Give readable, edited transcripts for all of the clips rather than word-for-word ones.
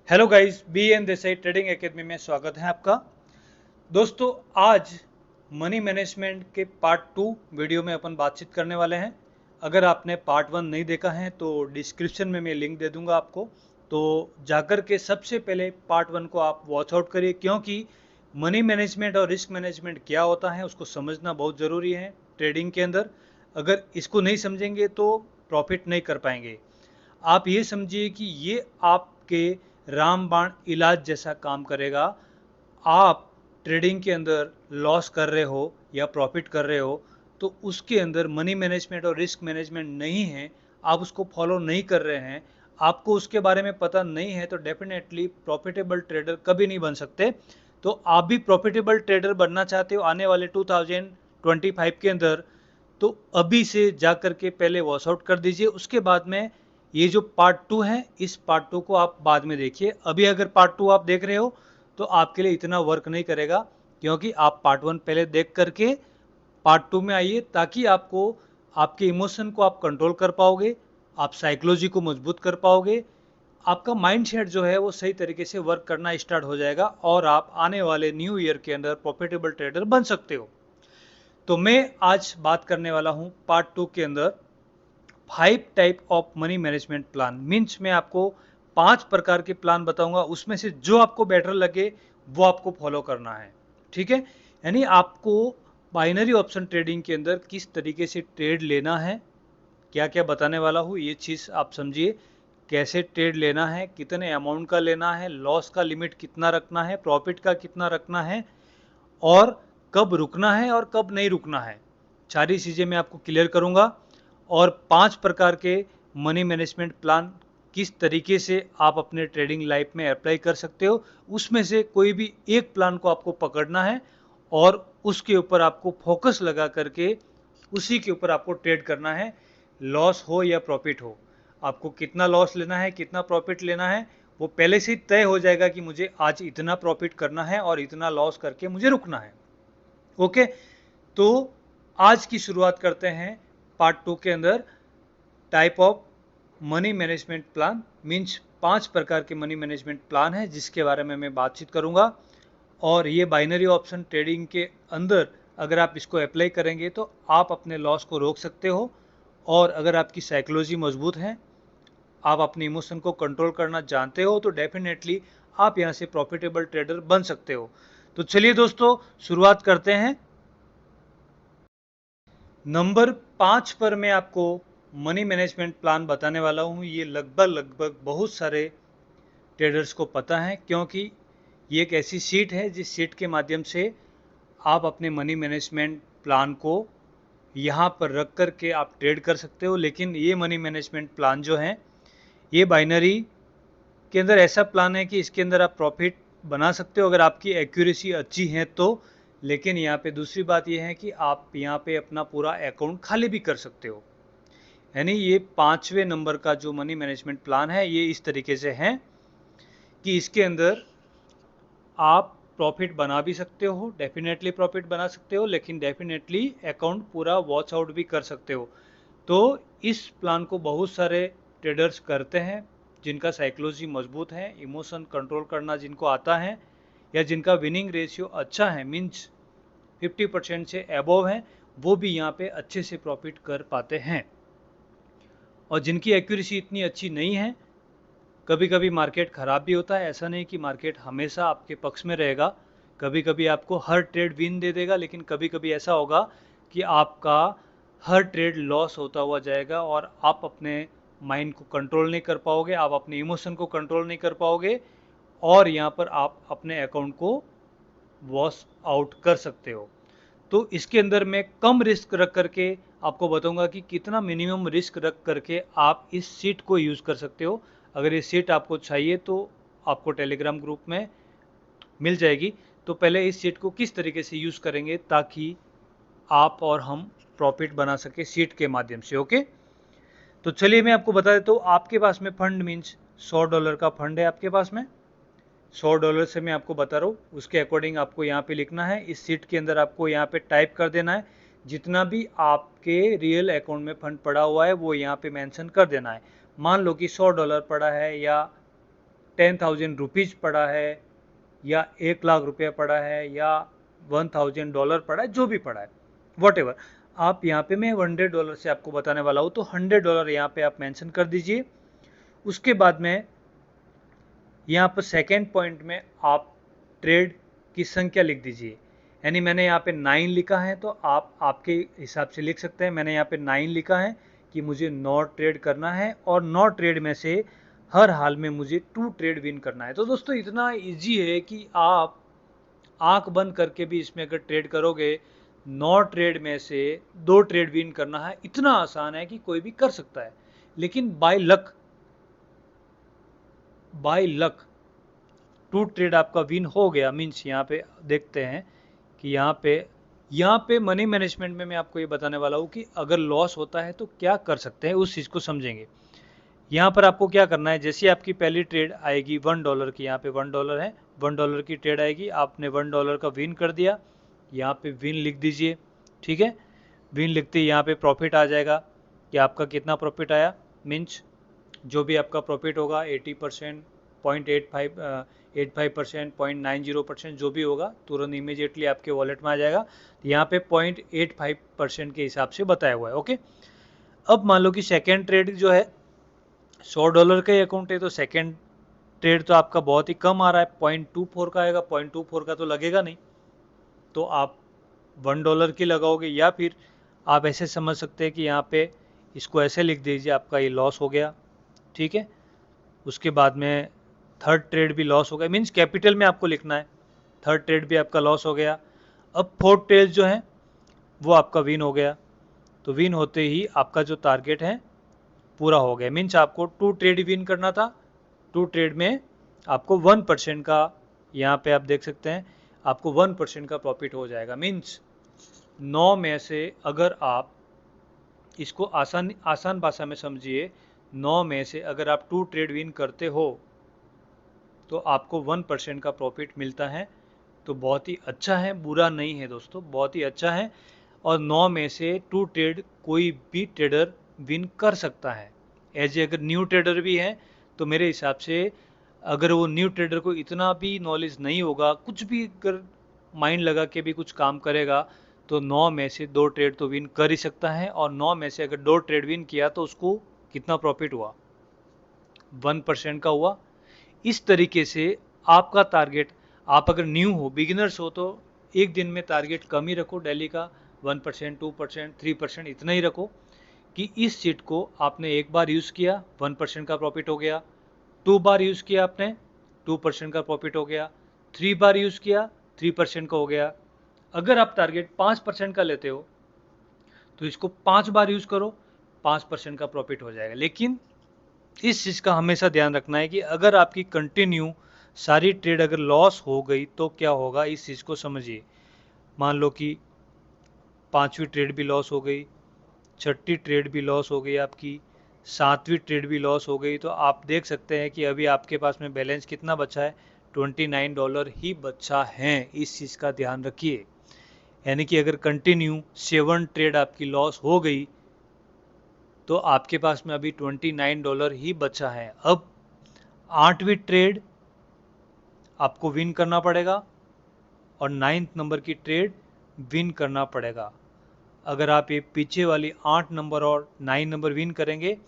Hello guys, B N Desai trading academy में स्वागत है आपका। दोस्तों, आज मनी मैनेजमेंट के पार्ट 2 वीडियो में अपन बातचीत करने वाले हैं। अगर आपने पार्ट 1 नहीं देखा है तो डिस्क्रिप्शन में मैं लिंक दे दूंगा आपको, तो जाकर के सबसे पहले पार्ट 1 को आप वॉच आउट करिए, क्योंकि मनी मैनेजमेंट और रिस्क मैनेजमेंट क्या होता है उसको समझना बहुत ज़रूरी है ट्रेडिंग के अंदर। अगर इसको नहीं समझेंगे तो प्रॉफिट नहीं कर पाएंगे। आप ये समझिए कि ये आपके रामबाण इलाज जैसा काम करेगा। आप ट्रेडिंग के अंदर लॉस कर रहे हो या प्रॉफिट कर रहे हो, तो उसके अंदर मनी मैनेजमेंट और रिस्क मैनेजमेंट नहीं है, आप उसको फॉलो नहीं कर रहे हैं, आपको उसके बारे में पता नहीं है, तो डेफिनेटली प्रॉफिटेबल ट्रेडर कभी नहीं बन सकते। तो आप भी प्रॉफिटेबल ट्रेडर बनना चाहते हो आने वाले 2025 के अंदर, तो अभी से जा करके पहले वॉश आउट कर दीजिए। उसके बाद में ये जो पार्ट 2 है, इस पार्ट 2 को आप बाद में देखिए। अभी अगर पार्ट 2 आप देख रहे हो तो आपके लिए इतना वर्क नहीं करेगा, क्योंकि आप पार्ट 1 पहले देख करके पार्ट 2 में आइए, ताकि आपको आपके इमोशन को आप कंट्रोल कर पाओगे, आप साइकोलॉजी को मजबूत कर पाओगे, आपका माइंड सेट जो है वो सही तरीके से वर्क करना स्टार्ट हो जाएगा और आप आने वाले न्यू ईयर के अंदर प्रॉफिटेबल ट्रेडर बन सकते हो। तो मैं आज बात करने वाला हूं पार्ट 2 के अंदर 5 type of money management plan. Means मैं आपको 5 प्रकार के प्लान बताऊंगा, उसमें से जो आपको बेटर लगे वो आपको फॉलो करना है। ठीक है, यानी आपको बाइनरी ऑप्शन ट्रेडिंग के अंदर किस तरीके से ट्रेड लेना है, क्या क्या बताने वाला हूँ, ये चीज़ आप समझिए। कैसे ट्रेड लेना है, कितने अमाउंट का लेना है, लॉस का लिमिट कितना रखना है, प्रॉफिट का कितना रखना है, और कब रुकना है और कब नहीं रुकना है, सारी चीज़ें मैं आपको क्लियर करूंगा। और 5 प्रकार के मनी मैनेजमेंट प्लान किस तरीके से आप अपने ट्रेडिंग लाइफ में अप्लाई कर सकते हो, उसमें से कोई भी एक प्लान को आपको पकड़ना है और उसके ऊपर आपको फोकस लगा करके उसी के ऊपर आपको ट्रेड करना है। लॉस हो या प्रॉफिट हो, आपको कितना लॉस लेना है कितना प्रॉफिट लेना है वो पहले से ही तय हो जाएगा कि मुझे आज इतना प्रॉफिट करना है और इतना लॉस करके मुझे रुकना है। ओके, तो आज की शुरुआत करते हैं पार्ट 2 के अंदर। Type of money management plan, means 5 प्रकार के मनी मैनेजमेंट प्लान है जिसके बारे में मैं बातचीत करूंगा। और ये बाइनरी ऑप्शन ट्रेडिंग के अंदर अगर आप इसको अप्लाई करेंगे तो आप अपने लॉस को रोक सकते हो। और अगर आपकी साइकोलॉजी मजबूत है, आप अपने इमोशन को कंट्रोल करना जानते हो, तो डेफिनेटली आप यहाँ से प्रॉफिटेबल ट्रेडर बन सकते हो। तो चलिए दोस्तों, शुरुआत करते हैं। नंबर 5 पर मैं आपको मनी मैनेजमेंट प्लान बताने वाला हूँ। ये लगभग बहुत सारे ट्रेडर्स को पता है, क्योंकि ये एक ऐसी सीट है जिस सीट के माध्यम से आप अपने मनी मैनेजमेंट प्लान को यहाँ पर रख कर के आप ट्रेड कर सकते हो। लेकिन ये मनी मैनेजमेंट प्लान जो है, ये बाइनरी के अंदर ऐसा प्लान है कि इसके अंदर आप प्रॉफिट बना सकते हो अगर आपकी एक्यूरेसी अच्छी है तो। लेकिन यहाँ पे दूसरी बात ये है कि आप यहाँ पे अपना पूरा अकाउंट खाली भी कर सकते हो। यानी ये 5वें नंबर का जो मनी मैनेजमेंट प्लान है, ये इस तरीके से है कि इसके अंदर आप प्रॉफिट बना भी सकते हो, डेफिनेटली प्रॉफिट बना सकते हो, लेकिन डेफिनेटली अकाउंट पूरा वॉच आउट भी कर सकते हो। तो इस प्लान को बहुत सारे ट्रेडर्स करते हैं जिनका साइकोलॉजी मजबूत है, इमोशन कंट्रोल करना जिनको आता है, या जिनका विनिंग रेशियो अच्छा है, मीन्स 50% से अबव है, वो भी यहाँ पे अच्छे से प्रॉफिट कर पाते हैं। और जिनकी एक्यूरेसी इतनी अच्छी नहीं है, कभी कभी मार्केट ख़राब भी होता है, ऐसा नहीं कि मार्केट हमेशा आपके पक्ष में रहेगा। कभी कभी आपको हर ट्रेड विन दे देगा, लेकिन कभी कभी ऐसा होगा कि आपका हर ट्रेड लॉस होता हुआ जाएगा और आप अपने माइंड को कंट्रोल नहीं कर पाओगे, आप अपने इमोशन को कंट्रोल नहीं कर पाओगे, और यहाँ पर आप अपने अकाउंट को वॉश आउट कर सकते हो। तो इसके अंदर मैं कम रिस्क रख करके आपको बताऊंगा कि कितना मिनिमम रिस्क रख करके आप इस सीट को यूज़ कर सकते हो। अगर ये सीट आपको चाहिए तो आपको टेलीग्राम ग्रुप में मिल जाएगी। तो पहले इस सीट को किस तरीके से यूज़ करेंगे ताकि आप और हम प्रॉफिट बना सके सीट के माध्यम से। ओके, तो चलिए मैं आपको बता देता हूँ। आपके पास में फंड मीन्स $100 का फंड है आपके पास में। $100 से मैं आपको बता रहा हूँ, उसके अकॉर्डिंग आपको यहाँ पे लिखना है। इस सीट के अंदर आपको यहाँ पे टाइप कर देना है, जितना भी आपके रियल अकाउंट में फंड पड़ा हुआ है वो यहाँ पे मेंशन कर देना है। मान लो कि $100 पड़ा है या 10,000 रुपीज़ पड़ा है या 1 लाख रुपया पड़ा है या $1,000 पड़ा है, जो भी पड़ा है, वॉट आप यहाँ पे मैं $100 से आपको बताने वाला हूँ, तो $100 यहाँ पे आप मेंशन कर दीजिए। उसके बाद में यहाँ पर सेकेंड पॉइंट में आप ट्रेड की संख्या लिख दीजिए। यानी मैंने यहाँ पे 9 लिखा है, तो आप आपके हिसाब से लिख सकते हैं। मैंने यहाँ पे 9 लिखा है कि मुझे 9 ट्रेड करना है और 9 ट्रेड में से हर हाल में मुझे 2 ट्रेड विन करना है। तो दोस्तों इतना इजी है कि आप आंख बंद करके भी इसमें अगर ट्रेड करोगे, 9 ट्रेड में से 2 ट्रेड विन करना है, इतना आसान है कि कोई भी कर सकता है। लेकिन बाय लक 2 ट्रेड आपका विन हो गया, मीन्स यहाँ पे देखते हैं कि यहाँ पे मनी मैनेजमेंट में मैं आपको ये बताने वाला हूँ कि अगर लॉस होता है तो क्या कर सकते हैं, उस चीज़ को समझेंगे। यहाँ पर आपको क्या करना है, जैसे आपकी पहली ट्रेड आएगी $1 की, यहाँ पे $1 है, $1 की ट्रेड आएगी, आपने $1 का विन कर दिया, यहाँ पे विन लिख दीजिए। ठीक है, विन लिखते ही यहाँ पे प्रॉफिट आ जाएगा कि आपका कितना प्रॉफिट आया, मीन्स जो भी आपका प्रॉफिट होगा 80%, 0.85%, 0.90%, जो भी होगा तुरंत इमीडिएटली आपके वॉलेट में आ जाएगा। यहाँ पे 0.85% के हिसाब से बताया हुआ है। ओके, अब मान लो कि सेकेंड ट्रेड जो है $100 का ही अकाउंट है, तो सेकेंड ट्रेड तो आपका बहुत ही कम आ रहा है, 0.24 का आएगा, 0.24 का तो लगेगा नहीं, तो आप $1 की लगाओगे, या फिर आप ऐसे समझ सकते हैं कि यहाँ पे इसको ऐसे लिख दीजिए, आपका ये लॉस हो गया। ठीक है, उसके बाद में थर्ड ट्रेड भी लॉस हो गया, मीन्स कैपिटल में आपको लिखना है, थर्ड ट्रेड भी आपका लॉस हो गया। अब फोर्थ ट्रेड जो है वो आपका विन हो गया, तो विन होते ही आपका जो टारगेट है पूरा हो गया, मीन्स आपको 2 ट्रेड विन करना था, 2 ट्रेड में आपको 1% का, यहाँ पे आप देख सकते हैं आपको 1% का प्रॉफिट हो जाएगा। मीन्स 9 में से अगर आप इसको आसान भाषा में समझिए, 9 में से अगर आप 2 ट्रेड विन करते हो तो आपको 1% का प्रॉफिट मिलता है, तो बहुत ही अच्छा है, बुरा नहीं है दोस्तों, बहुत ही अच्छा है। और 9 में से 2 ट्रेड कोई भी ट्रेडर विन कर सकता है। अगर न्यू ट्रेडर भी है तो मेरे हिसाब से अगर वो न्यू ट्रेडर को इतना भी नॉलेज नहीं होगा, कुछ भी अगर माइंड लगा के भी कुछ काम करेगा, तो 9 में से 2 ट्रेड तो विन कर ही सकता है। और 9 में से अगर 2 ट्रेड विन किया तो उसको कितना प्रॉफिट हुआ, 1% का हुआ। इस तरीके से आपका टारगेट, आप अगर न्यू हो, बिगिनर्स हो, तो एक दिन में टारगेट कम ही रखो, डेली का 1%, 2%, 3% इतना ही रखो कि इस सीट को आपने एक बार यूज़ किया 1% का प्रॉफिट हो गया, 2 बार यूज़ किया आपने 2% का प्रॉफिट हो गया, 3 बार यूज़ किया 3% का हो गया। अगर आप टारगेट 5% का लेते हो तो इसको 5 बार यूज़ करो, 5% का प्रॉफिट हो जाएगा। लेकिन इस चीज़ का हमेशा ध्यान रखना है कि अगर आपकी कंटिन्यू सारी ट्रेड अगर लॉस हो गई तो क्या होगा, इस चीज़ को समझिए। मान लो कि 5वीं ट्रेड भी लॉस हो गई, 6ठी ट्रेड भी लॉस हो गई, आपकी 7वीं ट्रेड भी लॉस हो गई, तो आप देख सकते हैं कि अभी आपके पास में बैलेंस कितना बचा है, $29 ही बचा है। इस चीज़ का ध्यान रखिए। यानी कि अगर कंटिन्यू 7 ट्रेड आपकी लॉस हो गई तो आपके पास में अभी $29 ही बचा है। अब 8वीं ट्रेड आपको विन करना पड़ेगा और 9th नंबर की ट्रेड विन करना पड़ेगा। अगर आप ये पीछे वाली 8 नंबर और 9 नंबर विन करेंगे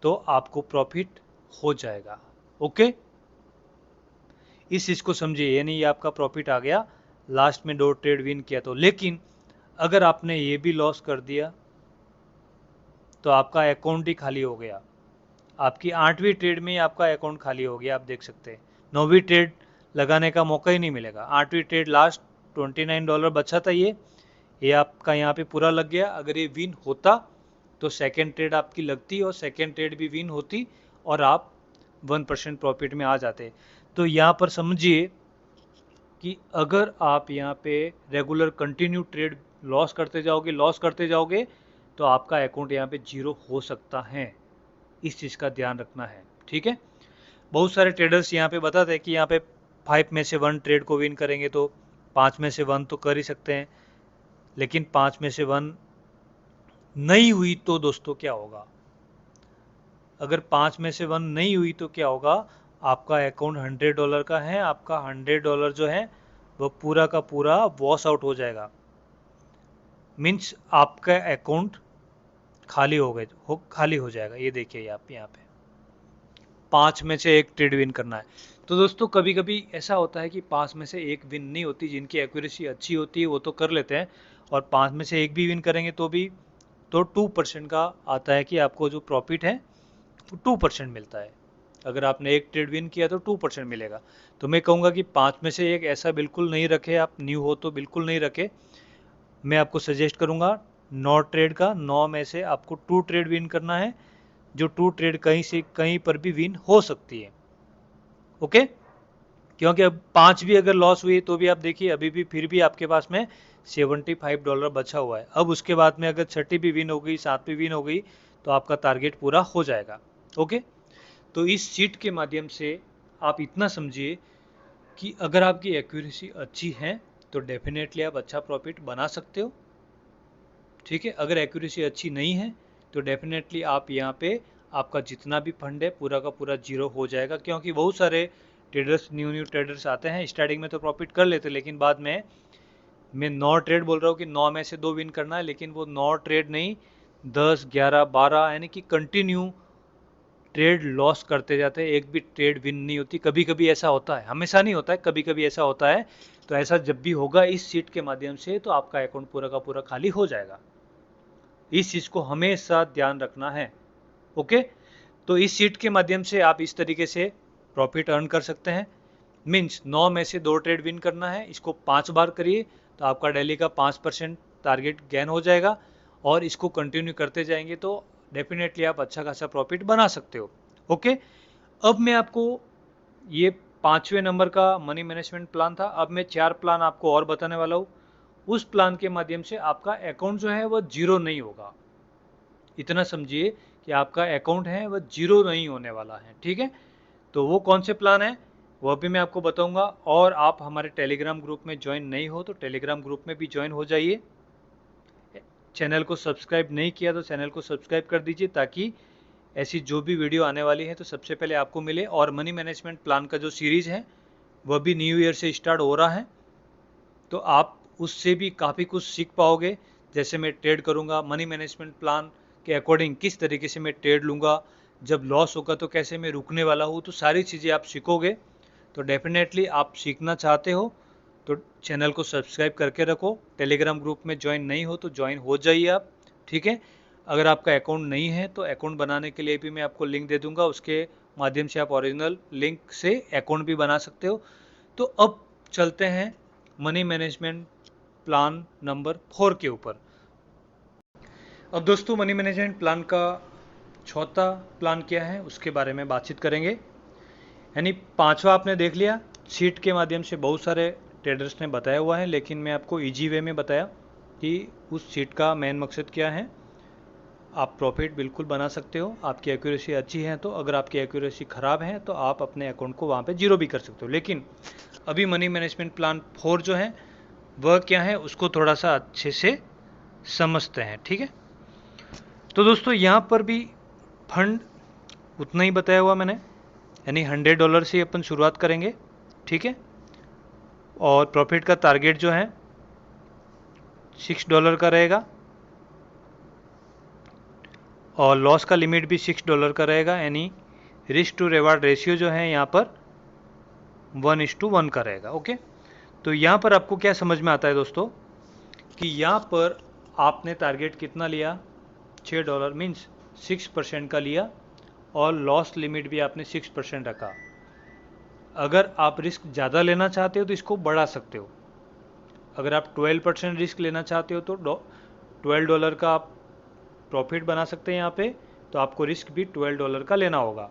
तो आपको प्रॉफिट हो जाएगा। ओके, इस चीज़ को समझिए, यानी ये आपका प्रॉफिट आ गया, लास्ट में 2 ट्रेड विन किया तो। लेकिन अगर आपने ये भी लॉस कर दिया तो आपका अकाउंट ही खाली हो गया, आपकी 8वीं ट्रेड में ही आपका अकाउंट खाली हो गया। आप देख सकते हैं 9वीं ट्रेड लगाने का मौका ही नहीं मिलेगा। 8वीं ट्रेड लास्ट $29 बचा था, ये आपका यहाँ पे पूरा लग गया। अगर ये विन होता तो सेकेंड ट्रेड आपकी लगती और सेकेंड ट्रेड भी विन होती और आप 1% प्रॉफिट में आ जाते। तो यहाँ पर समझिए कि अगर आप यहाँ पे रेगुलर कंटिन्यू ट्रेड लॉस करते जाओगे तो आपका अकाउंट यहाँ पे 0 हो सकता है। इस चीज़ का ध्यान रखना है। ठीक है, बहुत सारे ट्रेडर्स यहाँ पे बताते हैं कि यहाँ पे 5 में से 1 ट्रेड को विन करेंगे तो 5 में से 1 तो कर ही सकते हैं, लेकिन 5 में से 1 नहीं हुई तो दोस्तों क्या होगा, अगर 5 में से 1 नहीं हुई तो क्या होगा, आपका अकाउंट $100 का है, आपका $100 जो है वो पूरा का पूरा वॉश आउट हो जाएगा। मीन्स आपका अकाउंट खाली हो जाएगा। ये देखिए आप यहाँ पे 5 में से एक ट्रेड विन करना है। तो दोस्तों कभी कभी ऐसा होता है कि 5 में से एक विन नहीं होती, जिनकी एक्यूरेसी अच्छी होती है वो तो कर लेते हैं, और 5 में से एक भी विन करेंगे तो भी तो 2% का आता है कि आपको जो प्रॉफिट है वो 2% मिलता है। अगर आपने एक ट्रेड विन किया तो 2% मिलेगा। तो मैं कहूँगा कि 5 में से एक ऐसा बिल्कुल नहीं रखे, आप न्यू हो तो बिल्कुल नहीं रखे। मैं आपको सजेस्ट करूँगा 9 ट्रेड का, 9 में से आपको 2 ट्रेड विन करना है, जो 2 ट्रेड कहीं से कहीं पर भी विन हो सकती है। ओके, क्योंकि अब 5 भी अगर लॉस हुई तो भी आप देखिए अभी भी फिर भी आपके पास में $75 बचा हुआ है। अब उसके बाद में अगर 6 भी विन हो गई, 7 भी विन हो गई तो आपका टारगेट पूरा हो जाएगा। ओके, तो इस शीट के माध्यम से आप इतना समझिए कि अगर आपकी एक्यूरेसी अच्छी है तो डेफिनेटली आप अच्छा प्रॉफिट बना सकते हो। ठीक है, अगर एक्यूरेसी अच्छी नहीं है तो डेफिनेटली आप यहाँ पे आपका जितना भी फंड है पूरा का पूरा जीरो हो जाएगा, क्योंकि बहुत सारे ट्रेडर्स न्यू ट्रेडर्स आते हैं, स्टार्टिंग में तो प्रॉफिट कर लेते, लेकिन बाद में मैं 9 ट्रेड बोल रहा हूँ कि 9 में से 2 विन करना है, लेकिन वो 9 ट्रेड नहीं 10, 11, 12 यानी कि कंटिन्यू ट्रेड लॉस करते जाते हैं, एक भी ट्रेड विन नहीं होती। कभी कभी ऐसा होता है, हमेशा नहीं होता है, कभी कभी ऐसा होता है। तो ऐसा जब भी होगा इस सीट के माध्यम से तो आपका अकाउंट पूरा का पूरा खाली हो जाएगा। इस चीज को हमेशा ध्यान रखना है। ओके, तो इस सीट के माध्यम से आप इस तरीके से प्रॉफिट अर्न कर सकते हैं। मीन्स 9 में से 2 ट्रेड विन करना है, इसको 5 बार करिए तो आपका डेली का 5% टारगेट गेन हो जाएगा, और इसको कंटिन्यू करते जाएंगे तो डेफिनेटली आप अच्छा खासा प्रॉफिट बना सकते हो। ओके, अब मैं आपको ये 5वें नंबर का मनी मैनेजमेंट प्लान था, अब मैं 4 प्लान आपको और बताने वाला हूँ। उस प्लान के माध्यम से आपका अकाउंट जो है वो जीरो नहीं होगा। इतना समझिए कि आपका अकाउंट है वह जीरो नहीं होने वाला है। ठीक है, तो वो कौन से प्लान है वह भी मैं आपको बताऊंगा। और आप हमारे टेलीग्राम ग्रुप में ज्वाइन नहीं हो तो टेलीग्राम ग्रुप में भी ज्वाइन हो जाइए। चैनल को सब्सक्राइब नहीं किया तो चैनल को सब्सक्राइब कर दीजिए, ताकि ऐसी जो भी वीडियो आने वाली है तो सबसे पहले आपको मिले। और मनी मैनेजमेंट प्लान का जो सीरीज़ है वह भी न्यू ईयर से स्टार्ट हो रहा है, तो आप उससे भी काफ़ी कुछ सीख पाओगे। जैसे मैं ट्रेड करूँगा, मनी मैनेजमेंट प्लान के अकॉर्डिंग किस तरीके से मैं ट्रेड लूँगा, जब लॉस होगा तो कैसे मैं रुकने वाला हूँ, तो सारी चीज़ें आप सीखोगे। तो डेफिनेटली आप सीखना चाहते हो तो चैनल को सब्सक्राइब करके रखो। टेलीग्राम ग्रुप में ज्वाइन नहीं हो तो ज्वाइन हो जाइए आप। ठीक है, अगर आपका अकाउंट नहीं है तो अकाउंट बनाने के लिए भी मैं आपको लिंक दे दूंगा, उसके माध्यम से आप ओरिजिनल लिंक से अकाउंट भी बना सकते हो। तो अब चलते हैं मनी मैनेजमेंट प्लान नंबर 4 के ऊपर। अब दोस्तों मनी मैनेजमेंट प्लान का चौथा प्लान क्या है उसके बारे में बातचीत करेंगे। यानी 5वां आपने देख लिया, सीट के माध्यम से बहुत सारे ट्रेडर्स ने बताया हुआ है, लेकिन मैं आपको इजी वे में बताया कि उस सीट का मेन मकसद क्या है। आप प्रॉफिट बिल्कुल बना सकते हो, आपकी एक्यूरेसी अच्छी है तो। अगर आपकी एक्यूरेसी ख़राब है तो आप अपने अकाउंट को वहाँ पे जीरो भी कर सकते हो। लेकिन अभी मनी मैनेजमेंट प्लान 4 जो है वह क्या है उसको थोड़ा सा अच्छे से समझते हैं। ठीक है, तो दोस्तों यहाँ पर भी फंड उतना ही बताया हुआ मैंने, यानी $100 से अपन शुरुआत करेंगे। ठीक है, और प्रॉफिट का टारगेट जो है $6 का रहेगा, और लॉस का लिमिट भी $6 का रहेगा। यानी रिस्क टू रिवार्ड रेशियो जो है यहाँ पर 1:1 का रहेगा। ओके, तो यहाँ पर आपको क्या समझ में आता है दोस्तों कि यहाँ पर आपने टारगेट कितना लिया, $6 मीन्स 6% का लिया, और लॉस लिमिट भी आपने 6% रखा। अगर आप रिस्क ज़्यादा लेना चाहते हो तो इसको बढ़ा सकते हो। अगर आप 12% रिस्क लेना चाहते हो तो $12 का आप प्रॉफिट बना सकते हैं यहाँ पे, तो आपको रिस्क भी $12 का लेना होगा।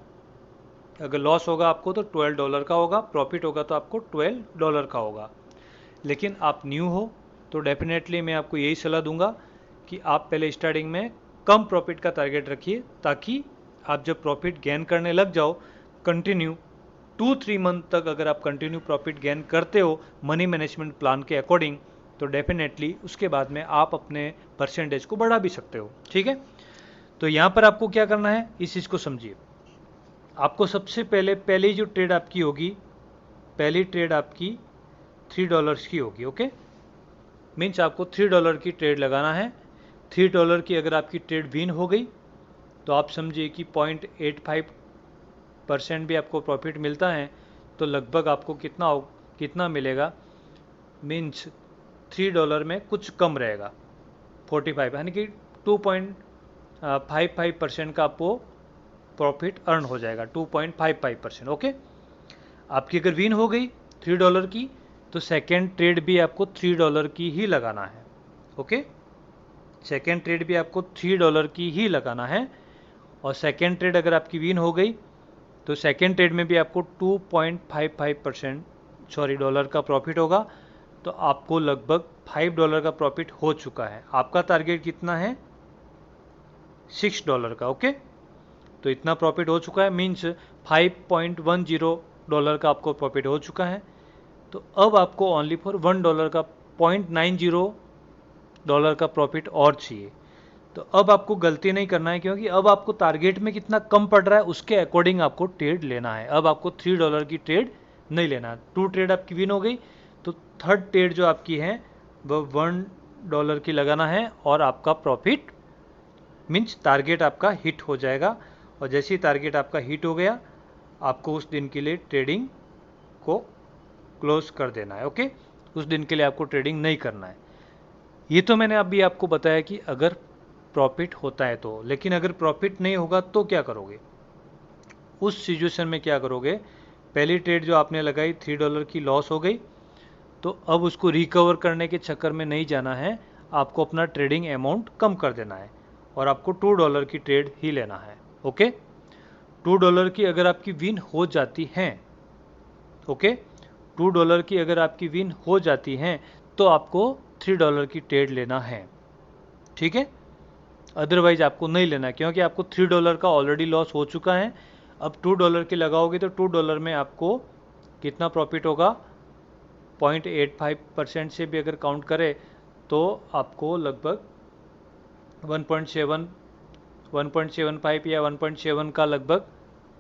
अगर लॉस होगा आपको तो $12 का होगा, प्रॉफिट होगा तो आपको $12 का होगा। लेकिन आप न्यू हो तो डेफिनेटली मैं आपको यही सलाह दूंगा कि आप पहले स्टार्टिंग में कम प्रॉफिट का टारगेट रखिए, ताकि आप जब प्रॉफिट गेन करने लग जाओ कंटिन्यू 2-3 मंथ तक, अगर आप कंटिन्यू प्रॉफिट गेन करते हो मनी मैनेजमेंट प्लान के अकॉर्डिंग, तो डेफिनेटली उसके बाद में आप अपने परसेंटेज को बढ़ा भी सकते हो। ठीक है, तो यहाँ पर आपको क्या करना है इस चीज़ को समझिए। आपको सबसे पहली जो ट्रेड आपकी होगी, पहली ट्रेड आपकी $3 की होगी। ओके, मीन्स आपको $3 की ट्रेड लगाना है। $3 की अगर आपकी ट्रेड विन हो गई तो आप समझिए कि 0.85% भी आपको प्रॉफिट मिलता है, तो लगभग आपको कितना मिलेगा, मीन्स $3 में कुछ कम रहेगा, 45, यानी कि 2.55% का आपको प्रॉफिट अर्न हो जाएगा, 2.55%। ओके, आपकी अगर विन हो गई $3 की तो सेकेंड ट्रेड भी आपको $3 की ही लगाना है। ओके, सेकेंड ट्रेड भी आपको $3 की ही लगाना है। और सेकेंड ट्रेड अगर आपकी विन हो गई तो सेकेंड ट्रेड में भी आपको 2.55% डॉलर का प्रॉफिट होगा। तो आपको लगभग $5 का प्रॉफिट हो चुका है। आपका टारगेट कितना है, $6 का। ओके, तो इतना प्रॉफिट हो चुका है, मीन्स $5.10 का आपको प्रॉफिट हो चुका है। तो अब आपको ओनली फॉर $1 का $0.90 का प्रॉफिट और चाहिए। तो अब आपको गलती नहीं करना है, क्योंकि अब आपको टारगेट में कितना कम पड़ रहा है उसके अकॉर्डिंग आपको ट्रेड लेना है। अब आपको $3 की ट्रेड नहीं लेना है। 2 ट्रेड आपकी विन हो गई तो थर्ड ट्रेड जो आपकी है वह $1 की लगाना है और आपका प्रॉफिट मीन्स टारगेट आपका हिट हो जाएगा। और जैसे ही टारगेट आपका हिट हो गया आपको उस दिन के लिए ट्रेडिंग को क्लोज कर देना है। ओके, उस दिन के लिए आपको ट्रेडिंग नहीं करना है। ये तो मैंने अभी आपको बताया कि अगर प्रॉफिट होता है तो, लेकिन अगर प्रॉफिट नहीं होगा तो क्या करोगे, उस सिचुएशन में क्या करोगे। पहली ट्रेड जो आपने लगाई $3 की लॉस हो गई, तो अब उसको रिकवर करने के चक्कर में नहीं जाना है, आपको अपना ट्रेडिंग अमाउंट कम कर देना है और आपको $2 की ट्रेड ही लेना है। ओके, $2 की अगर आपकी विन हो जाती है, ओके, $2 की अगर आपकी विन हो जाती है तो आपको $3 की ट्रेड लेना है। ठीक है, अदरवाइज आपको नहीं लेना, क्योंकि आपको $3 का ऑलरेडी लॉस हो चुका है। अब $2 के लगाओगे तो $2 में आपको कितना प्रॉफिट होगा, 0.85% से भी अगर काउंट करें तो आपको लगभग 1.75 या 1.7 का लगभग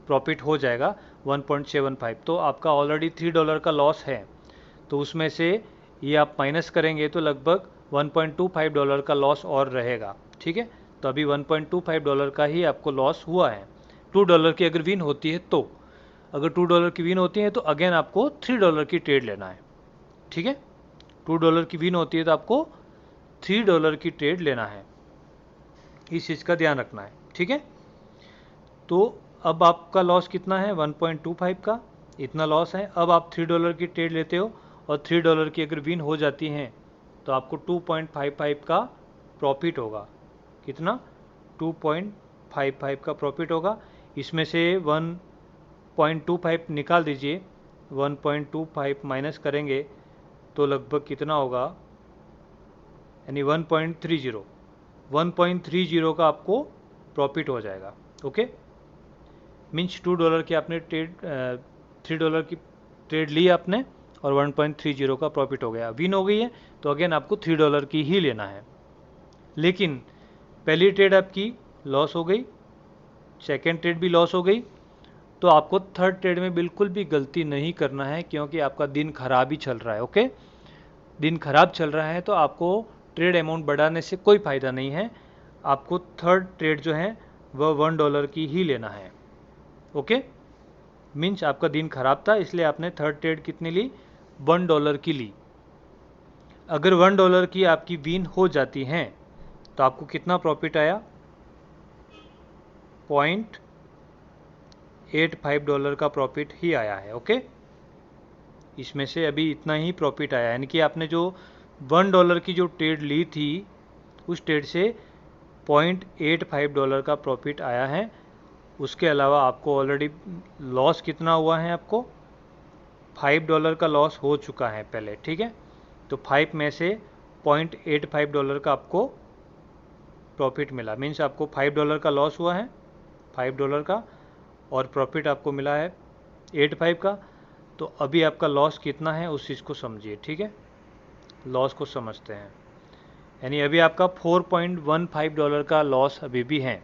प्रॉफिट हो जाएगा। 1.75 तो आपका ऑलरेडी $3 का लॉस है, तो उसमें से ये आप माइनस करेंगे तो लगभग $1.25 का लॉस और रहेगा। ठीक है, तो अभी $1.25 का ही आपको लॉस हुआ है। $2 की अगर विन होती है तो, अगर $2 की विन होती है तो अगेन आपको $3 की ट्रेड लेना है। ठीक है, $2 की विन होती है तो आपको $3 की ट्रेड लेना है, इस चीज़ का ध्यान रखना है। ठीक है, तो अब आपका लॉस कितना है, 1.25 का इतना लॉस है। अब आप $3 की ट्रेड लेते हो और $3 की अगर विन हो जाती हैं तो आपको 2.55 का प्रॉफिट होगा। कितना, 2.55 का प्रॉफिट होगा। इसमें से 1.25 निकाल दीजिए, 1.25 माइनस करेंगे तो लगभग कितना होगा, यानी 1.30 का आपको प्रॉफिट हो जाएगा। ओके, मीन्स $2 की आपने ट्रेड $3 की ट्रेड ली आपने और 1.30 का प्रॉफिट हो गया, विन हो गई है, तो अगेन आपको $3 की ही लेना है। लेकिन पहली ट्रेड आपकी लॉस हो गई, सेकेंड ट्रेड भी लॉस हो गई, तो आपको थर्ड ट्रेड में बिल्कुल भी गलती नहीं करना है, क्योंकि आपका दिन खराब ही चल रहा है। ओके, दिन खराब चल रहा है तो आपको ट्रेड अमाउंट बढ़ाने से कोई फ़ायदा नहीं है। आपको थर्ड ट्रेड जो है वह $1 की ही लेना है। ओके, मीन्स आपका दिन खराब था इसलिए आपने थर्ड ट्रेड कितनी ली, $1 की ली। अगर $1 की आपकी विन हो जाती हैं तो आपको कितना प्रॉफिट आया, $0.85 का प्रॉफिट ही आया है। ओके, इसमें से अभी इतना ही प्रॉफिट आया, यानी कि आपने जो $1 की जो ट्रेड ली थी उस ट्रेड से $0.85 का प्रॉफिट आया है। उसके अलावा आपको ऑलरेडी लॉस कितना हुआ है, आपको $5 का लॉस हो चुका है पहले। ठीक है, तो 5 में से $0.85 का आपको प्रॉफिट मिला, मीन्स आपको $5 का लॉस हुआ है, $5 का, और प्रॉफिट आपको मिला है 85 का। तो अभी आपका लॉस कितना है उस चीज़ को समझिए। ठीक है, लॉस को समझते हैं, यानी अभी आपका $4.15 का लॉस अभी भी है।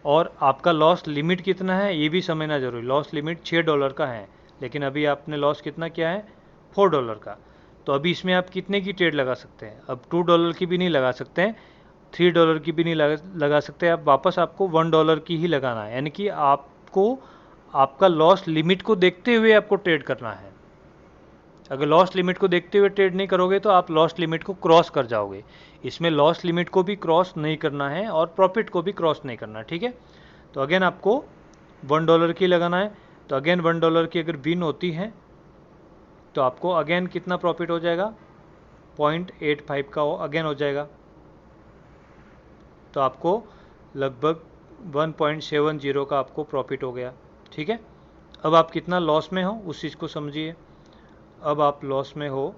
और आपका लॉस लिमिट कितना है ये भी समझना जरूरी। लॉस लिमिट $6 का है, लेकिन अभी आपने लॉस कितना किया है, $4 का। तो अभी इसमें आप कितने की ट्रेड लगा सकते हैं, अब $2 की भी नहीं लगा सकते हैं, $3 की भी नहीं लगा सकते, आप वापस आपको $1 की ही लगाना है। यानी कि आपको आपका लॉस लिमिट को देखते हुए आपको ट्रेड करना है। अगर लॉस लिमिट को देखते हुए ट्रेड नहीं करोगे तो आप लॉस लिमिट को क्रॉस कर जाओगे। इसमें लॉस लिमिट को भी क्रॉस नहीं करना है और प्रॉफिट को भी क्रॉस नहीं करना है, ठीक है। तो अगेन आपको $1 की लगाना है। तो अगेन $1 की अगर विन होती है तो आपको अगेन कितना प्रॉफिट हो जाएगा, 0.85 का अगेन हो जाएगा। तो आपको लगभग 1.70 का आपको प्रॉफिट हो गया, ठीक है। अब आप कितना लॉस में हो उस चीज़ को समझिए। अब आप लॉस में हो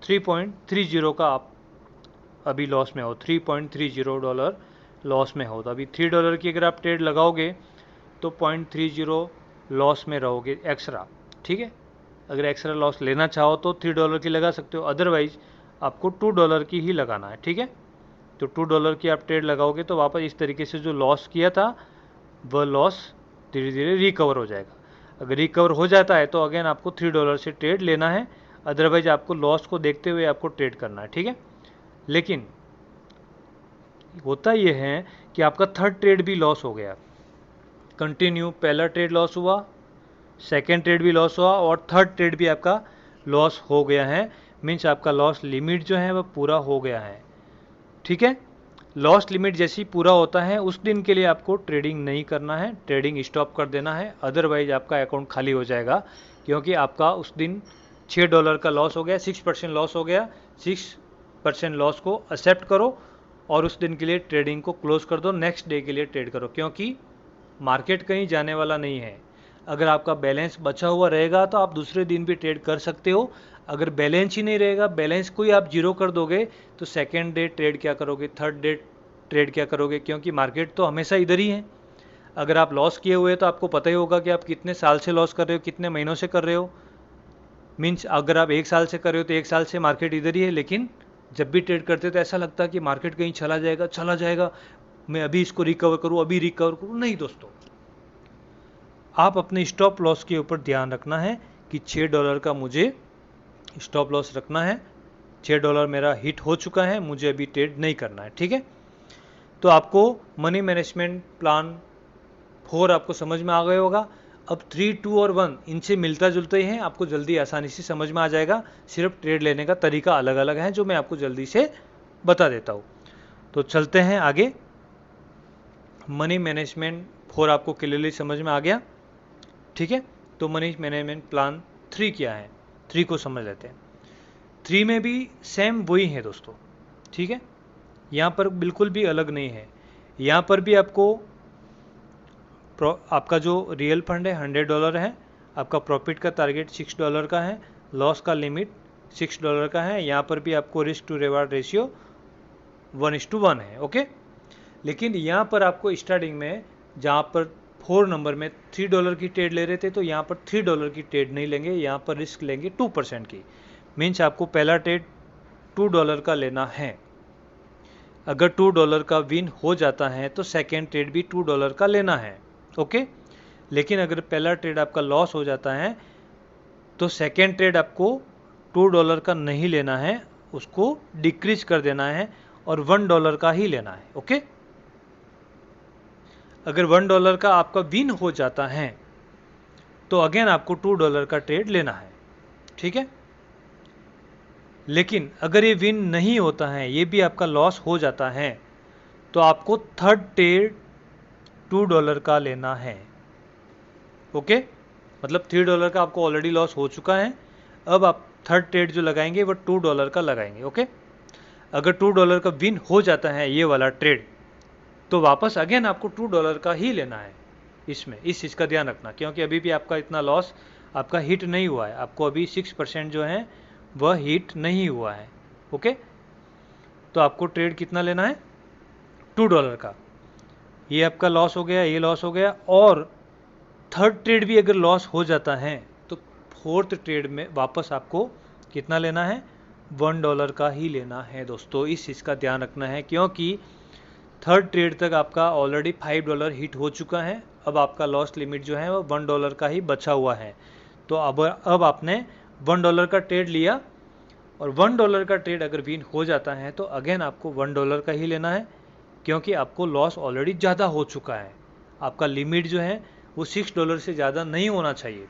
3.30 का, आप अभी लॉस में हो, $3.30 लॉस में हो। तो अभी $3 की अगर आप ट्रेड लगाओगे तो 0.30 लॉस में रहोगे एक्स्ट्रा, ठीक है। अगर एक्स्ट्रा लॉस लेना चाहो तो $3 की लगा सकते हो, अदरवाइज आपको $2 की ही लगाना है, ठीक है। तो $2 की आप ट्रेड लगाओगे तो वापस इस तरीके से जो लॉस किया था वह लॉस धीरे धीरे रिकवर हो जाएगा। अगर रिकवर हो जाता है तो अगेन आपको $3 से ट्रेड लेना है, अदरवाइज आपको लॉस को देखते हुए आपको ट्रेड करना है, ठीक है। लेकिन होता यह है कि आपका थर्ड ट्रेड भी लॉस हो गया, कंटिन्यू पहला ट्रेड लॉस हुआ, सेकेंड ट्रेड भी लॉस हुआ और थर्ड ट्रेड भी आपका लॉस हो गया है। मीन्स आपका लॉस लिमिट जो है वह पूरा हो गया है, ठीक है। लॉस लिमिट जैसे ही पूरा होता है उस दिन के लिए आपको ट्रेडिंग नहीं करना है, ट्रेडिंग स्टॉप कर देना है, अदरवाइज आपका अकाउंट खाली हो जाएगा। क्योंकि आपका उस दिन $6 का लॉस हो गया, 6% लॉस हो गया। 6% लॉस को एक्सेप्ट करो और उस दिन के लिए ट्रेडिंग को क्लोज कर दो, नेक्स्ट डे के लिए ट्रेड करो, क्योंकि मार्केट कहीं जाने वाला नहीं है। अगर आपका बैलेंस बचा हुआ रहेगा तो आप दूसरे दिन भी ट्रेड कर सकते हो। अगर बैलेंस ही नहीं रहेगा, बैलेंस को ही आप जीरो कर दोगे तो सेकेंड डे ट्रेड क्या करोगे, थर्ड डे ट्रेड क्या करोगे, क्योंकि मार्केट तो हमेशा इधर ही है। अगर आप लॉस किए हुए तो आपको पता ही होगा कि आप कितने साल से लॉस कर रहे हो, कितने महीनों से कर रहे हो। मीन्स अगर आप 1 साल से कर रहे हो तो 1 साल से मार्केट इधर ही है, लेकिन जब भी ट्रेड करते तो ऐसा लगता है कि मार्केट कहीं चला जाएगा, मैं अभी इसको रिकवर करूँ, अभी रिकवर करूँ। नहीं दोस्तों, आप अपने स्टॉप लॉस के ऊपर ध्यान रखना है कि $6 का मुझे स्टॉप लॉस रखना है, $6 मेरा हिट हो चुका है, मुझे अभी ट्रेड नहीं करना है, ठीक है। तो आपको मनी मैनेजमेंट प्लान 4 आपको समझ में आ गया होगा। अब 3, 2 और 1 इनसे मिलता जुलता ही है, आपको जल्दी आसानी से समझ में आ जाएगा। सिर्फ ट्रेड लेने का तरीका अलग अलग है जो मैं आपको जल्दी से बता देता हूँ। तो चलते हैं आगे। मनी मैनेजमेंट 4 आपको क्लियरली समझ में आ गया, ठीक है। तो मनी मैनेजमेंट प्लान 3 क्या है, 3 को समझ लेते हैं। 3 में भी सेम वही है दोस्तों, ठीक है। यहाँ पर बिल्कुल भी अलग नहीं है। यहाँ पर भी आपका जो रियल फंड है $100 है, आपका प्रॉफिट का टारगेट $6 का है, लॉस का लिमिट $6 का है। यहाँ पर भी आपको रिस्क टू रिवार्ड रेशियो 1:1 है, ओके। लेकिन यहाँ पर आपको स्टार्टिंग में जहाँ पर 4 नंबर में $3 की ट्रेड ले रहे थे, तो यहाँ पर $3 की ट्रेड नहीं लेंगे, यहाँ पर रिस्क लेंगे 2% की। मीन्स आपको पहला ट्रेड $2 का लेना है। अगर $2 का विन हो जाता है तो सेकेंड ट्रेड भी $2 का लेना है, ओके। लेकिन अगर पहला ट्रेड आपका लॉस हो जाता है तो सेकेंड ट्रेड आपको $2 का नहीं लेना है, उसको डिक्रीज कर देना है और $1 का ही लेना है, ओके। अगर $1 का आपका विन हो जाता है तो अगेन आपको $2 का ट्रेड लेना है, ठीक है। लेकिन अगर ये विन नहीं होता है, ये भी आपका लॉस हो जाता है, तो आपको थर्ड ट्रेड $2 का लेना है, ओके। मतलब $3 का आपको ऑलरेडी लॉस हो चुका है, अब आप थर्ड ट्रेड जो लगाएंगे वो $2 का लगाएंगे, ओके। अगर $2 का विन हो जाता है ये वाला ट्रेड, तो वापस अगेन आपको $2 का ही लेना है। इसमें इस चीज़ का ध्यान रखना, क्योंकि अभी भी आपका इतना लॉस आपका हिट नहीं हुआ है, आपको अभी 6% जो है वह हिट नहीं हुआ है, ओके। तो आपको ट्रेड कितना लेना है, $2 का। ये आपका लॉस हो गया, ये लॉस हो गया, और थर्ड ट्रेड भी अगर लॉस हो जाता है तो फोर्थ ट्रेड में वापस आपको कितना लेना है, $1 का ही लेना है दोस्तों। इस चीज़ का ध्यान रखना है, क्योंकि थर्ड ट्रेड तक आपका ऑलरेडी $5 हिट हो चुका है। अब आपका लॉस लिमिट जो है वो $1 का ही बचा हुआ है। तो अब आपने $1 का ट्रेड लिया और $1 का ट्रेड अगर विन हो जाता है तो अगेन आपको $1 का ही लेना है, क्योंकि आपको लॉस ऑलरेडी ज़्यादा हो चुका है। आपका लिमिट जो है वो $6 से ज़्यादा नहीं होना चाहिए।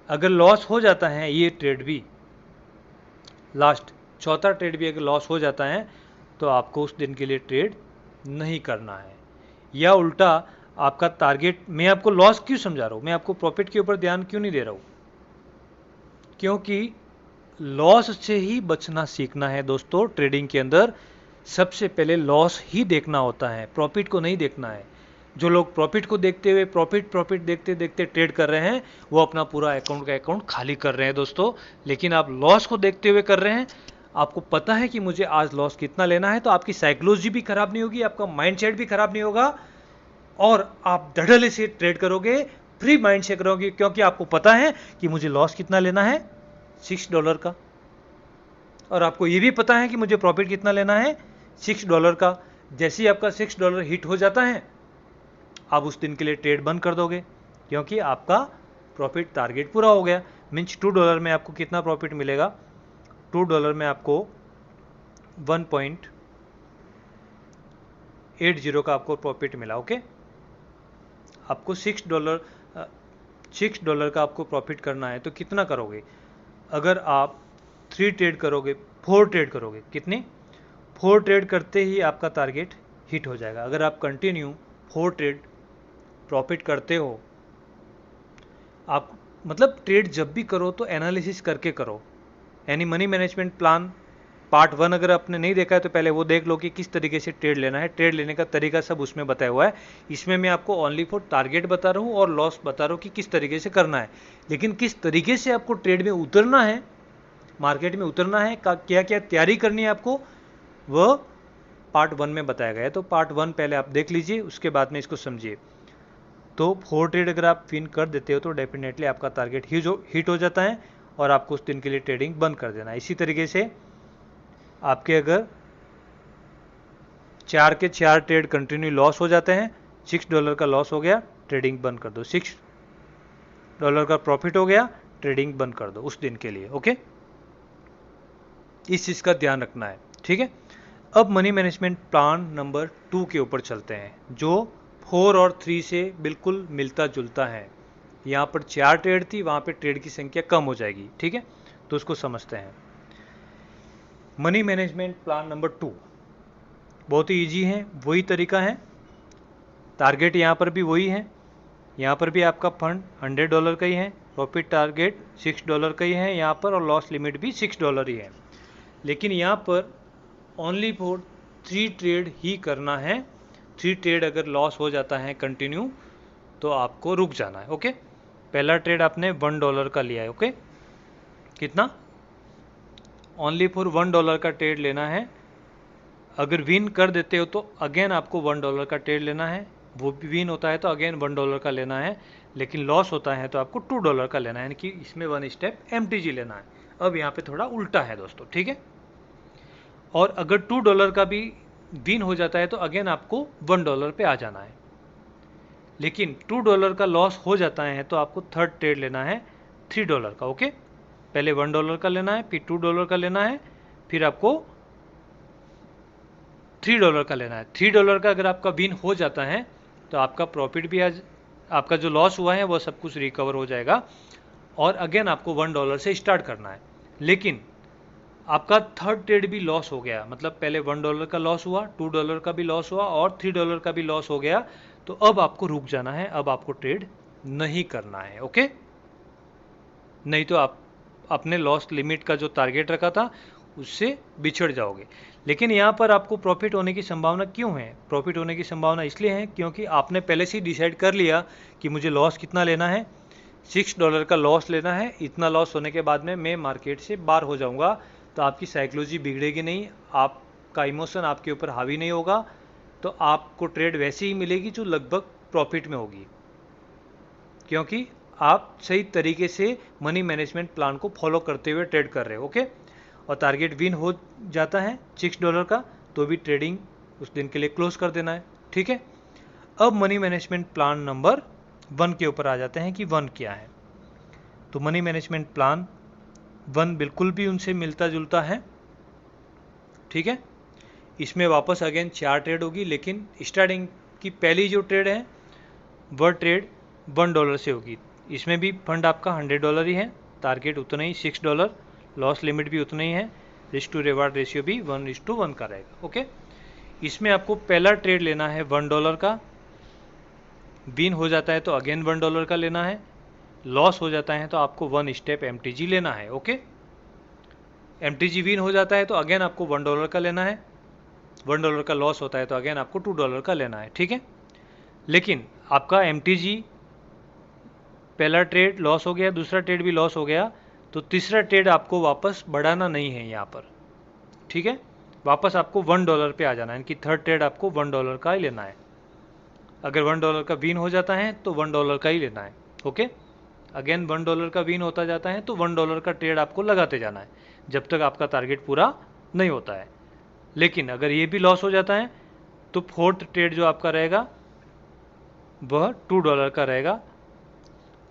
अगर लॉस हो जाता है ये ट्रेड भी, लास्ट चौथा ट्रेड भी अगर लॉस हो जाता है तो आपको उस दिन के लिए ट्रेड नहीं करना है। या उल्टा आपका टारगेट, मैं आपको लॉस क्यों समझा रहा हूँ, मैं आपको प्रॉफिट के ऊपर ध्यान क्यों नहीं दे रहा हूँ, क्योंकि लॉस से ही बचना सीखना है दोस्तों। ट्रेडिंग के अंदर सबसे पहले लॉस ही देखना होता है, प्रॉफिट को नहीं देखना है। जो लोग प्रॉफिट को देखते हुए प्रॉफिट देखते देखते ट्रेड कर रहे हैं वो अपना पूरा अकाउंट खाली कर रहे हैं दोस्तों। लेकिन आप लॉस को देखते हुए कर रहे हैं, आपको पता है कि मुझे आज लॉस कितना लेना है, तो आपकी साइकोलॉजी भी खराब नहीं होगी, आपका माइंडसेट भी खराब नहीं होगा और आप धड़ल्ले से ट्रेड करोगे, फ्री माइंड से करोगे, क्योंकि आपको पता है कि मुझे लॉस कितना लेना है, $6 का, और आपको ये भी पता है कि मुझे प्रॉफिट कितना लेना है, $6 का। जैसे ही आपका $6 हिट हो जाता है आप उस दिन के लिए ट्रेड बंद कर दोगे, क्योंकि आपका प्रॉफिट टारगेट पूरा हो गया। मीन्स $2 में आपको कितना प्रॉफिट मिलेगा, $2 में आपको 1.80 का आपको प्रॉफिट मिला। ओके, आपको $6 का आपको प्रॉफिट करना है तो कितना करोगे, अगर आप 3 ट्रेड करोगे, 4 ट्रेड करोगे, कितने 4 ट्रेड करते ही आपका टारगेट हिट हो जाएगा। अगर आप कंटिन्यू 4 ट्रेड प्रॉफिट करते हो, आप मतलब ट्रेड जब भी करो तो एनालिसिस करके करो। यानी मनी मैनेजमेंट प्लान पार्ट 1 अगर आपने नहीं देखा है तो पहले वो देख लो कि किस तरीके से ट्रेड लेना है, ट्रेड लेने का तरीका सब उसमें बताया हुआ है। इसमें मैं आपको ओनली फॉर टारगेट बता रहा हूँ और लॉस बता रहा हूँ कि किस तरीके से करना है, लेकिन किस तरीके से आपको ट्रेड में उतरना है, मार्केट में उतरना है, क्या क्या तैयारी करनी है आपको, वह पार्ट 1 में बताया गया है। तो पार्ट 1 पहले आप देख लीजिए, उसके बाद में इसको समझिए। तो 4 ट्रेड अगर आप विन कर देते हो तो डेफिनेटली आपका टारगेट हिट हो जाता है और आपको उस दिन के लिए ट्रेडिंग बंद कर देना है। इसी तरीके से आपके अगर 4 के 4 ट्रेड कंटिन्यू लॉस हो जाते हैं, $6 का लॉस हो गया, ट्रेडिंग बंद कर दो। $6 का प्रॉफिट हो गया, ट्रेडिंग बंद कर दो उस दिन के लिए। ओके, इस चीज़ का ध्यान रखना है, ठीक है। अब मनी मैनेजमेंट प्लान नंबर 2 के ऊपर चलते हैं, जो 4 और 3 से बिल्कुल मिलता जुलता है। यहाँ पर 4 ट्रेड थी, वहाँ पे ट्रेड की संख्या कम हो जाएगी, ठीक है। तो उसको समझते हैं। मनी मैनेजमेंट प्लान नंबर 2 बहुत ही ईजी है, वही तरीका है, टारगेट यहाँ पर भी वही है, यहाँ पर भी आपका फंड $100 का ही है, प्रॉफिट टारगेट $6 का ही है यहाँ पर, और लॉस लिमिट भी $6 ही है। लेकिन यहाँ पर ओनली फॉर 3 ट्रेड ही करना है। 3 ट्रेड अगर लॉस हो जाता है कंटिन्यू तो आपको रुक जाना है। ओके, पहला ट्रेड आपने $1 का लिया है। ओके, कितना, ओनली फॉर $1 का ट्रेड लेना है। अगर विन कर देते हो तो अगेन आपको $1 का ट्रेड लेना है, वो भी विन होता है तो अगेन $1 का लेना है, लेकिन लॉस होता है तो आपको $2 का लेना है, यानी कि इसमें 1 स्टेप MTG लेना है। अब यहाँ पे थोड़ा उल्टा है दोस्तों, ठीक है। और अगर $2 का भी विन हो जाता है तो अगेन आपको $1 पे आ जाना है। लेकिन $2 का लॉस हो जाता है तो आपको थर्ड ट्रेड लेना है $3 का। ओके, पहले $1 का लेना है, फिर $2 का लेना है, फिर आपको $3 का लेना है। $3 का अगर आपका विन हो जाता है तो आपका प्रॉफिट भी आपका जो लॉस हुआ है वो सब कुछ रिकवर हो जाएगा, और अगेन आपको $1 से स्टार्ट करना है। लेकिन आपका थर्ड ट्रेड भी लॉस हो गया, मतलब पहले $1 का लॉस हुआ, $2 का भी लॉस हुआ और $3 का भी लॉस हो गया, तो अब आपको रुक जाना है, अब आपको ट्रेड नहीं करना है। ओके, नहीं तो आप अपने लॉस लिमिट का जो टारगेट रखा था उससे बिछड़ जाओगे। लेकिन यहाँ पर आपको प्रॉफिट होने की संभावना क्यों है, प्रॉफिट होने की संभावना इसलिए है क्योंकि आपने पहले से ही डिसाइड कर लिया कि मुझे लॉस कितना लेना है, $6 का लॉस लेना है। इतना लॉस होने के बाद में मैं मार्केट से बाहर हो जाऊंगा, तो आपकी साइकोलॉजी बिगड़ेगी नहीं, आपका इमोशन आपके ऊपर हावी नहीं होगा, तो आपको ट्रेड वैसे ही मिलेगी जो लगभग प्रॉफिट में होगी, क्योंकि आप सही तरीके से मनी मैनेजमेंट प्लान को फॉलो करते हुए ट्रेड कर रहे हो। ओके, और टारगेट विन हो जाता है $6 का तो भी ट्रेडिंग उस दिन के लिए क्लोज कर देना है। ठीक है, अब मनी मैनेजमेंट प्लान नंबर 1 के ऊपर आ जाते हैं कि 1 क्या है। तो मनी मैनेजमेंट प्लान 1 बिल्कुल भी उनसे मिलता जुलता है। ठीक है, इसमें वापस अगेन 4 ट्रेड होगी, लेकिन स्टार्टिंग की पहली जो ट्रेड है वह ट्रेड $1 से होगी। इसमें भी फंड आपका $100 ही है, टारगेट उतना ही $6, लॉस लिमिट भी उतना ही है, रिस्क टू रिवार्ड रेशियो भी 1:1 का रहेगा। ओके, इसमें आपको पहला ट्रेड लेना है $1 का, विन हो जाता है तो अगेन $1 का लेना है, लॉस हो जाता है तो आपको 1 स्टेप MTG लेना है। ओके, MTG विन हो जाता है तो अगेन आपको $1 का लेना है, $1 का लॉस होता है तो अगेन आपको $2 का लेना है। ठीक है, लेकिन आपका MTG पहला ट्रेड लॉस हो गया, दूसरा ट्रेड भी लॉस हो गया, तो तीसरा ट्रेड आपको वापस बढ़ाना नहीं है यहाँ पर। ठीक है, वापस आपको $1 पे आ जाना है, कि थर्ड ट्रेड आपको $1 का ही लेना है। अगर $1 का विन हो जाता है तो $1 का ही लेना है। ओके, अगेन $1 का विन होता जाता है तो $1 का ट्रेड आपको लगाते जाना है जब तक आपका टारगेट पूरा नहीं होता है। लेकिन अगर ये भी लॉस हो जाता है तो फोर्थ ट्रेड जो आपका रहेगा वह $2 का रहेगा,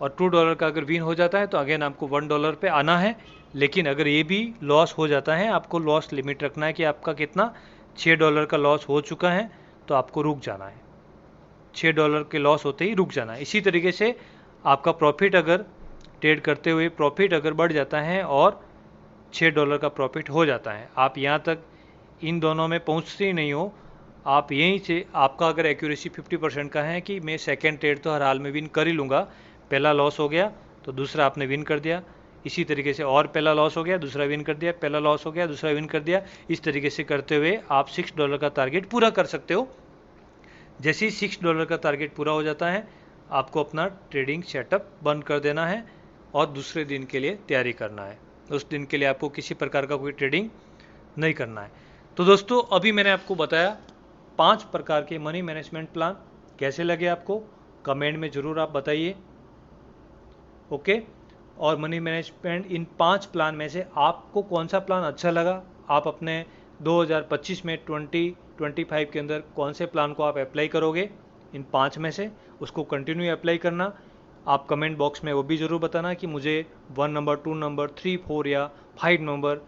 और $2 का अगर विन हो जाता है तो अगेन आपको $1 पे आना है। लेकिन अगर ये भी लॉस हो जाता है, आपको लॉस लिमिट रखना है कि आपका कितना, $6 का लॉस हो चुका है तो आपको रुक जाना है, $6 के लॉस होते ही रुक जाना है। इसी तरीके से आपका प्रॉफिट, अगर ट्रेड करते हुए प्रॉफिट अगर बढ़ जाता है और $6 का प्रॉफिट हो जाता है, आप यहाँ तक इन दोनों में पहुँचते ही नहीं हो, आप यहीं से, आपका अगर एक्यूरेसी 50% का है कि मैं सेकेंड ट्रेड तो हर हाल में विन कर ही लूँगा, पहला लॉस हो गया तो दूसरा आपने विन कर दिया, इसी तरीके से और पहला लॉस हो गया दूसरा विन कर दिया, पहला लॉस हो गया दूसरा विन कर दिया, इस तरीके से करते हुए आप $6 का टारगेट पूरा कर सकते हो। जैसे ही $6 का टारगेट पूरा हो जाता है, आपको अपना ट्रेडिंग सेटअप बंद कर देना है और दूसरे दिन के लिए तैयारी करना है। उस दिन के लिए आपको किसी प्रकार का कोई ट्रेडिंग नहीं करना है। तो दोस्तों, अभी मैंने आपको बताया 5 प्रकार के मनी मैनेजमेंट प्लान। कैसे लगे आपको, कमेंट में ज़रूर आप बताइए। ओके, और मनी मैनेजमेंट, इन 5 प्लान में से आपको कौन सा प्लान अच्छा लगा, आप अपने 2025 में 2025 के अंदर कौन से प्लान को आप अप्लाई करोगे, इन 5 में से उसको कंटिन्यू अप्लाई करना। आप कमेंट बॉक्स में वो भी ज़रूर बताना कि मुझे 1 नंबर, 2 नंबर, 3, 4 या 5 नंबर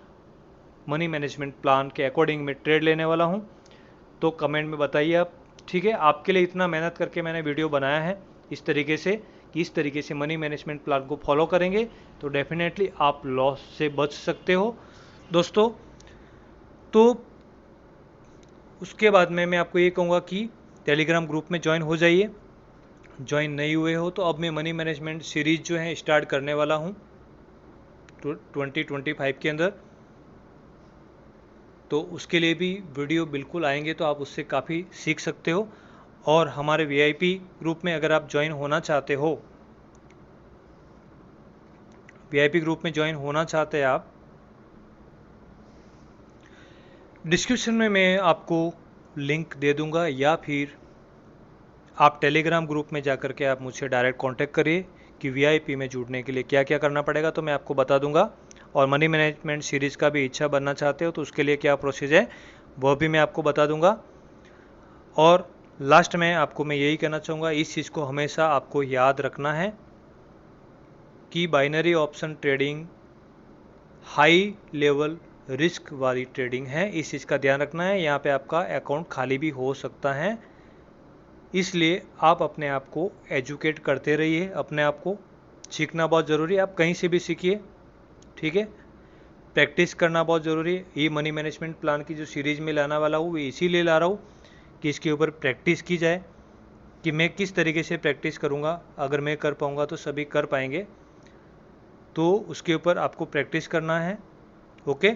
मनी मैनेजमेंट प्लान के अकॉर्डिंग मैं ट्रेड लेने वाला हूँ, तो कमेंट में बताइए आप। ठीक है, आपके लिए इतना मेहनत करके मैंने वीडियो बनाया है इस तरीके से, कि इस तरीके से मनी मैनेजमेंट प्लान को फॉलो करेंगे तो डेफिनेटली आप लॉस से बच सकते हो दोस्तों। तो उसके बाद में मैं आपको ये कहूँगा कि टेलीग्राम ग्रुप में ज्वाइन हो जाइए। ज्वाइन नहीं हुए हो तो अब मैं मनी मैनेजमेंट सीरीज जो है स्टार्ट करने वाला हूँ 2025 के अंदर, तो उसके लिए भी वीडियो बिल्कुल आएंगे, तो आप उससे काफ़ी सीख सकते हो। और हमारे VIP ग्रुप में अगर आप ज्वाइन होना चाहते हो, VIP ग्रुप में ज्वाइन होना चाहते हैं आप, डिस्क्रिप्शन में मैं आपको लिंक दे दूंगा, या फिर आप टेलीग्राम ग्रुप में जाकर के आप मुझसे डायरेक्ट कांटेक्ट करिए कि VIP में जुड़ने के लिए क्या क्या करना पड़ेगा, तो मैं आपको बता दूंगा। और मनी मैनेजमेंट सीरीज़ का भी इच्छा बनना चाहते हो तो उसके लिए क्या प्रोसेस है वह भी मैं आपको बता दूंगा। और लास्ट में आपको मैं यही कहना चाहूँगा, इस चीज़ को हमेशा आपको याद रखना है कि binary option trading high level risk वाली ट्रेडिंग है, इस चीज़ का ध्यान रखना है। यहाँ पे आपका अकाउंट खाली भी हो सकता है, इसलिए आप अपने आप को एजुकेट करते रहिए, अपने आप को सीखना बहुत ज़रूरी है। आप कहीं से भी सीखिए, ठीक है, प्रैक्टिस करना बहुत ज़रूरी है। ये मनी मैनेजमेंट प्लान की जो सीरीज़ में लाने वाला हूँ, वो इसीलिए ला रहा हूँ कि इसके ऊपर प्रैक्टिस की जाए, कि मैं किस तरीके से प्रैक्टिस करूँगा। अगर मैं कर पाऊँगा तो सभी कर पाएंगे, तो उसके ऊपर आपको प्रैक्टिस करना है। Okay,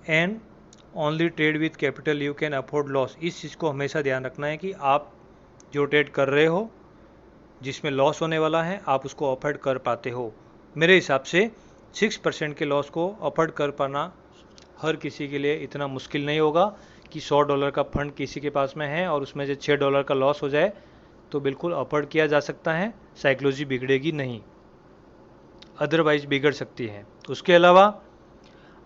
and only trade with capital you can afford loss, इस चीज़ को हमेशा ध्यान रखना है कि आप जो ट्रेड कर रहे हो जिसमें लॉस होने वाला है, आप उसको अफोर्ड कर पाते हो। मेरे हिसाब से 6% के लॉस को अफोर्ड कर पाना हर किसी के लिए इतना मुश्किल नहीं होगा कि $100 का फंड किसी के पास में है और उसमें से $6 का लॉस हो जाए, तो बिल्कुल अफोर्ड किया जा सकता है, साइकोलॉजी बिगड़ेगी नहीं, अदरवाइज बिगड़ सकती है। उसके अलावा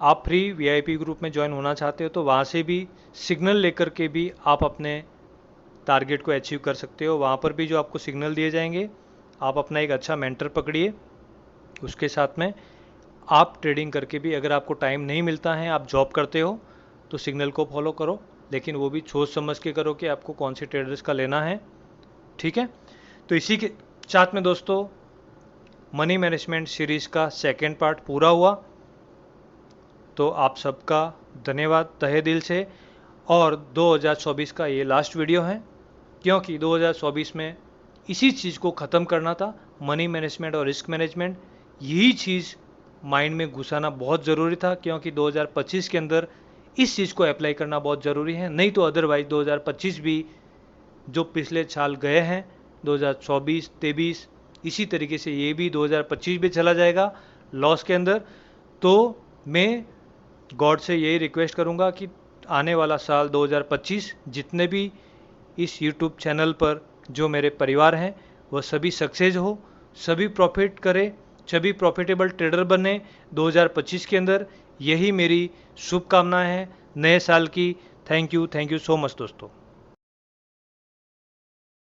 आप फ्री VIP ग्रुप में ज्वाइन होना चाहते हो तो वहाँ से भी सिग्नल लेकर के भी आप अपने टारगेट को अचीव कर सकते हो। वहाँ पर भी जो आपको सिग्नल दिए जाएंगे, आप अपना एक अच्छा मेंटर पकड़िए, उसके साथ में आप ट्रेडिंग करके भी, अगर आपको टाइम नहीं मिलता है, आप जॉब करते हो, तो सिग्नल को फॉलो करो, लेकिन वो भी सोच समझ के करो कि आपको कौन सी ट्रेडर्स का लेना है। ठीक है, तो इसी के साथ में दोस्तों मनी मैनेजमेंट सीरीज़ का सेकेंड पार्ट पूरा हुआ। तो आप सबका धन्यवाद तहे दिल से। और 2024 का ये लास्ट वीडियो है, क्योंकि 2024 में इसी चीज़ को ख़त्म करना था, मनी मैनेजमेंट और रिस्क मैनेजमेंट। यही चीज़ माइंड में घुसाना बहुत ज़रूरी था, क्योंकि 2025 के अंदर इस चीज़ को अप्लाई करना बहुत ज़रूरी है। नहीं तो अदरवाइज 2025 भी जो पिछले साल गए हैं 2024, 23, इसी तरीके से ये भी 2025 भी चला जाएगा लॉस के अंदर। तो मैं गॉड से यही रिक्वेस्ट करूँगा कि आने वाला साल 2025 जितने भी इस YouTube चैनल पर जो मेरे परिवार हैं वह सभी सक्सेस हो, सभी प्रॉफिट करें, सभी प्रॉफिटेबल ट्रेडर बने 2025 के अंदर। यही मेरी शुभकामनाएं हैं नए साल की। थैंक यू सो मच दोस्तों।